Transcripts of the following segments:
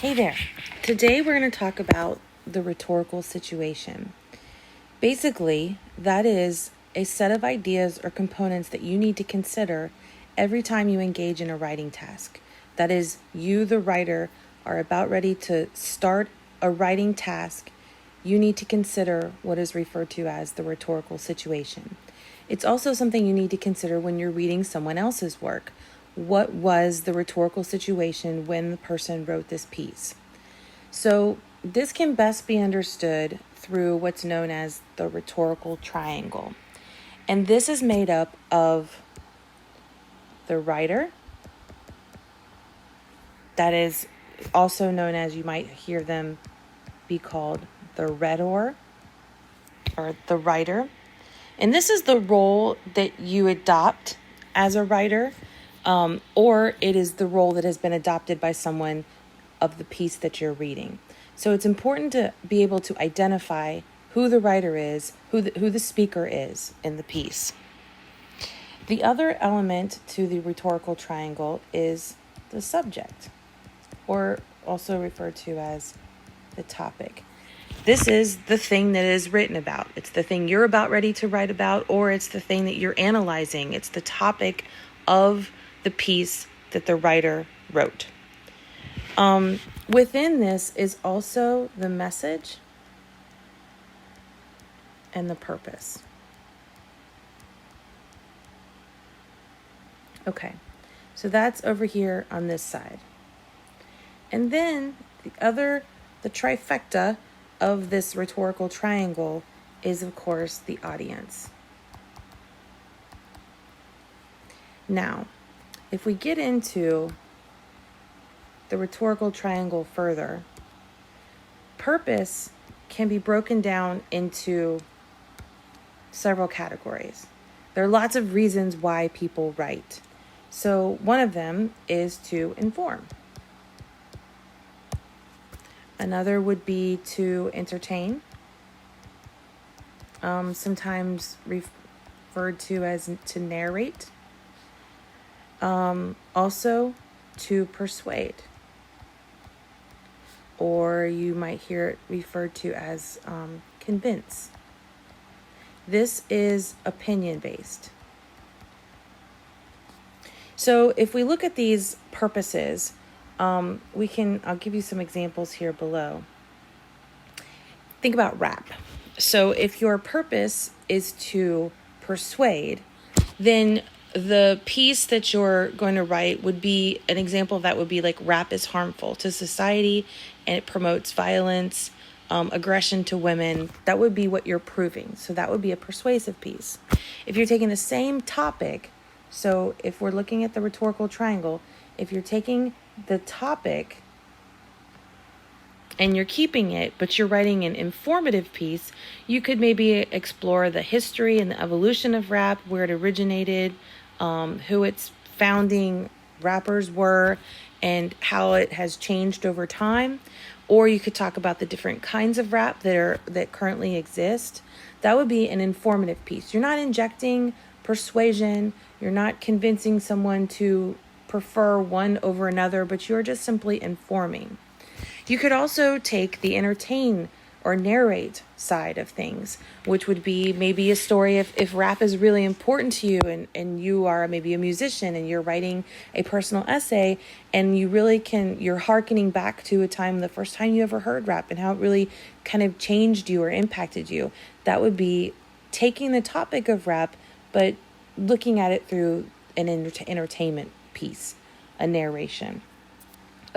Hey there. Today we're going to talk about the rhetorical situation. Basically, that is a set of ideas or components that you need to consider every time you engage in a writing task. That is, you, the writer, are about ready to start a writing task. You need to consider what is referred to as the rhetorical situation. It's also something you need to consider when you're reading someone else's work. What was the rhetorical situation when the person wrote this piece? So this can best be understood through what's known as the rhetorical triangle. And this is made up of the writer, that is also known as, you might hear them be called the rhetor, or the writer. And this is the role that you adopt as a writer, or it is the role that has been adopted by someone of the piece that you're reading. So it's important to be able to identify who the writer is, who the speaker is in the piece. The other element to the rhetorical triangle is the subject, or also referred to as the topic. This is the thing that is written about. It's the thing you're about ready to write about, or it's the thing that you're analyzing. It's the topic of the piece that the writer wrote. Within this is also the message and the purpose. Okay, so that's over here on this side. And then the trifecta of this rhetorical triangle is, of course, the audience. Now, if we get into the rhetorical triangle further, purpose can be broken down into several categories. There are lots of reasons why people write. So one of them is to inform. Another would be to entertain, sometimes referred to as to narrate. Also to persuade, or you might hear it referred to as convince. This is opinion-based. So if we look at these purposes, I'll give you some examples here below. Think about rap. So if your purpose is to persuade, then the piece that you're going to write would be, an example of that would be like, rap is harmful to society and it promotes violence, aggression to women. That would be what you're proving. So that would be a persuasive piece. If you're taking the same topic, so if we're looking at the rhetorical triangle, if you're taking the topic and you're keeping it, but you're writing an informative piece, you could maybe explore the history and the evolution of rap, where it originated, who its founding rappers were, and how it has changed over time. Or you could talk about the different kinds of rap that currently exist. That would be an informative piece. You're not injecting persuasion. You're not convincing someone to prefer one over another, but you're just simply informing. You could also take the entertain or narrate side of things, which would be maybe a story if rap is really important to you, and you are maybe a musician and you're writing a personal essay, and you're hearkening back to a time, the first time you ever heard rap, and how it really kind of changed you or impacted you. That would be taking the topic of rap, but looking at it through an entertainment piece, a narration.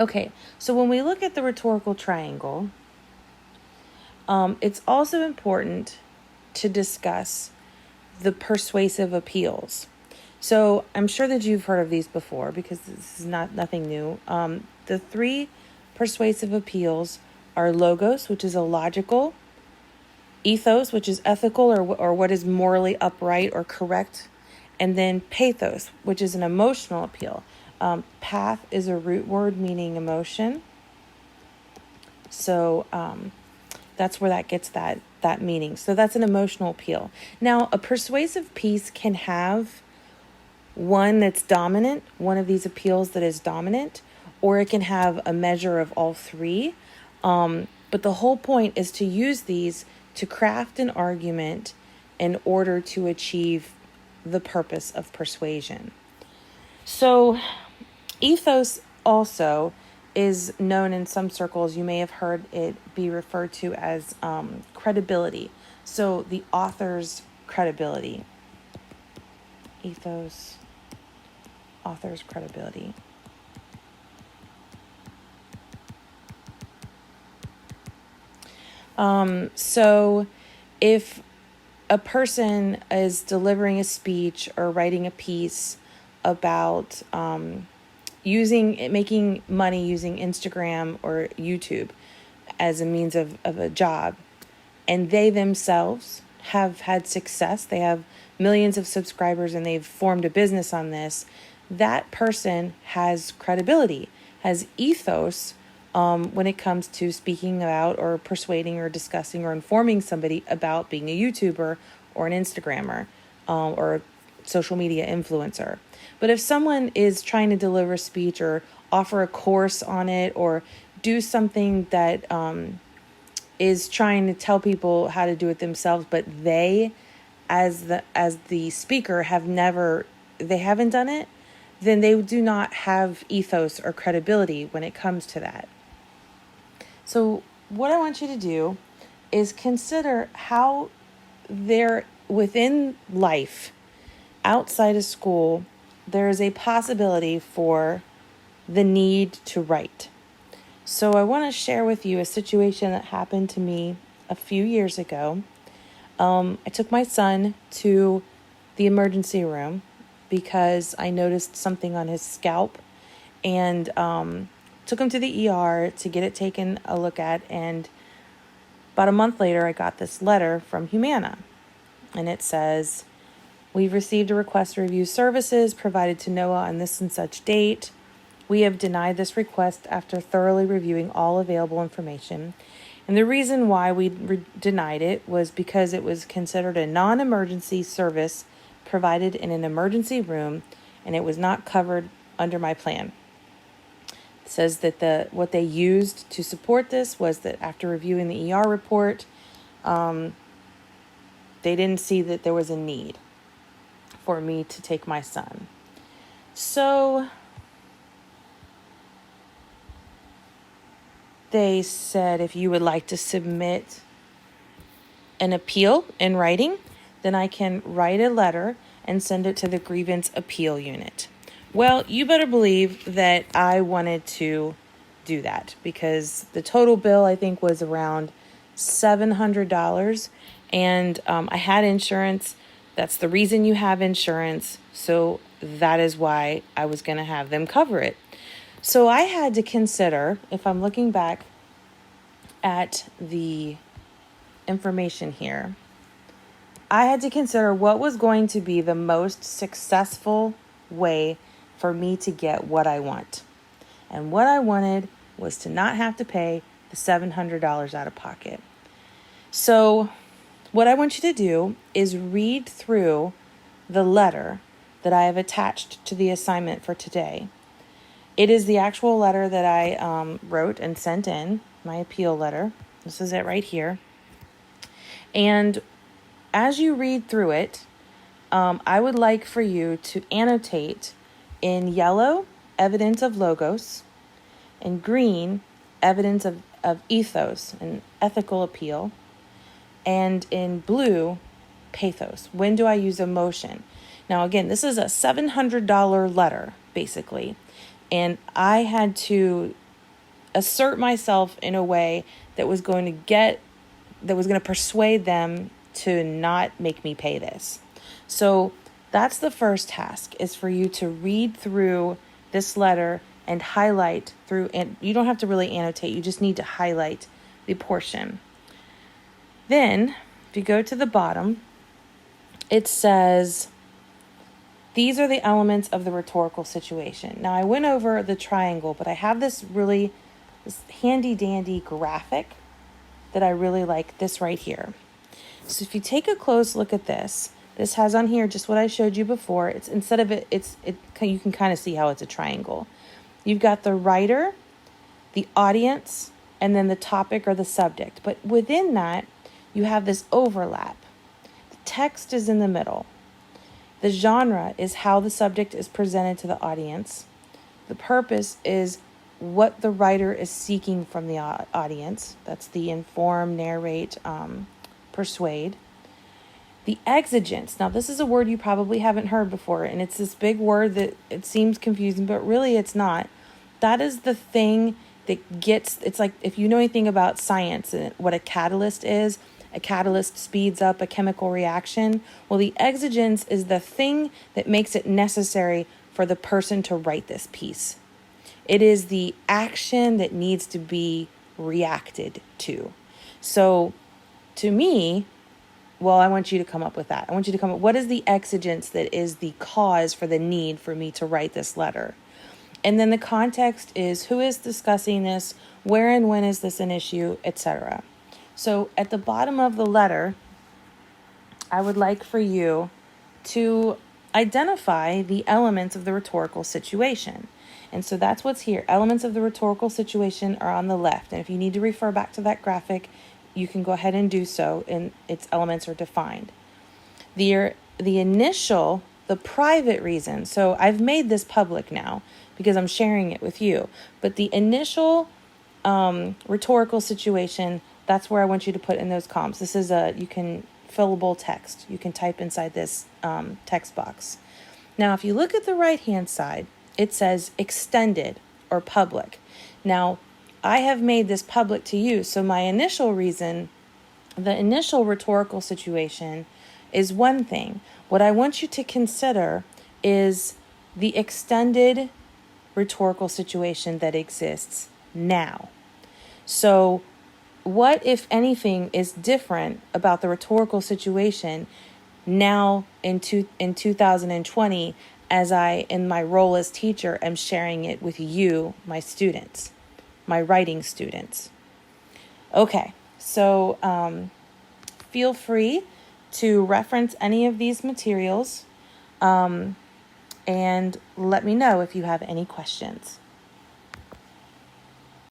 Okay, so when we look at the rhetorical triangle, it's also important to discuss the persuasive appeals. So I'm sure that you've heard of these before, because this is nothing new. The three persuasive appeals are logos, which is illogical; ethos, which is ethical or what is morally upright or correct; and then pathos, which is an emotional appeal. Path is a root word meaning emotion. So that's where that gets that meaning. So that's an emotional appeal. Now, a persuasive piece can have one that's dominant, one of these appeals that is dominant, or it can have a measure of all three. But the whole point is to use these to craft an argument in order to achieve the purpose of persuasion. So, ethos also is known in some circles. You may have heard it be referred to as credibility. So, the author's credibility. Ethos, author's credibility. So if a person is delivering a speech or writing a piece about making money using Instagram or YouTube as a means of a job, and they themselves have had success, they have millions of subscribers and they've formed a business on this, that person has credibility, has ethos when it comes to speaking about or persuading or discussing or informing somebody about being a YouTuber or an Instagrammer or a social media influencer. But if someone is trying to deliver a speech or offer a course on it or do something that is trying to tell people how to do it themselves, but they, as the speaker, they haven't done it, then they do not have ethos or credibility when it comes to that. So what I want you to do is consider how there within life, outside of school, there is a possibility for the need to write. So I want to share with you a situation that happened to me a few years ago. I took my son to the emergency room because I noticed something on his scalp, and took him to the ER to get it taken a look at. And about a month later, I got this letter from Humana, and it says, "We've received a request to review services provided to Noah on this and such date. We have denied this request after thoroughly reviewing all available information. And the reason why we denied it was because it was considered a non-emergency service provided in an emergency room, and it was not covered under my plan." It says that what they used to support this was that after reviewing the ER report, they didn't see that there was a need for me to take my son. So they said, if you would like to submit an appeal in writing, then I can write a letter and send it to the grievance appeal unit. Well, you better believe that I wanted to do that because the total bill, I think, was around $700. And I had insurance. That's the reason you have insurance. So that is why I was going to have them cover it. So I had to consider, if I'm looking back at the information here, I had to consider what was going to be the most successful way for me to get what I want. And what I wanted was to not have to pay the $700 out of pocket. So what I want you to do is read through the letter that I have attached to the assignment for today. It is the actual letter that I wrote and sent in, my appeal letter. This is it right here. And as you read through it, I would like for you to annotate in yellow, evidence of logos, in green, evidence of ethos and ethical appeal, and in blue, pathos. When do I use emotion? Now, again, this is a $700 letter, basically, and I had to assert myself in a way that was going to persuade them to not make me pay this. So that's the first task, is for you to read through this letter and highlight through, and you don't have to really annotate, you just need to highlight the portion. Then, if you go to the bottom, it says, these are the elements of the rhetorical situation. Now, I went over the triangle, but I have this handy dandy graphic that I really like, this right here. So if you take a close look at this has on here just what I showed you before. It's instead of you can kind of see how it's a triangle. You've got the writer, the audience, and then the topic or the subject. But within that, you have this overlap. The text is in the middle. The genre is how the subject is presented to the audience. The purpose is what the writer is seeking from the audience. That's the inform, narrate, persuade. The exigence. Now, this is a word you probably haven't heard before, and it's this big word that it seems confusing, but really it's not. That is the thing that gets, it's like if you know anything about science and what a catalyst is, a catalyst speeds up a chemical reaction. Well, the exigence is the thing that makes it necessary for the person to write this piece. It is the action that needs to be reacted to. So to me, well, I want you to come up with that. I want you to come up, what is the exigence that is the cause for the need for me to write this letter? And then the context is who is discussing this, where and when is this an issue, etc. So at the bottom of the letter, I would like for you to identify the elements of the rhetorical situation. And so that's what's here. Elements of the rhetorical situation are on the left. And if you need to refer back to that graphic, you can go ahead and do so, and its elements are defined. The initial, the private reason, so I've made this public now because I'm sharing it with you, but the initial rhetorical situation, that's where I want you to put in those columns. This is you can fillable text. You can type inside this text box. Now, if you look at the right-hand side, it says extended or public. Now, I have made this public to you, so my initial reason, the initial rhetorical situation is one thing. What I want you to consider is the extended rhetorical situation that exists now. So what, if anything, is different about the rhetorical situation now in 2020 as I, in my role as teacher, am sharing it with you, my students, my writing students? Okay, so feel free to reference any of these materials and let me know if you have any questions.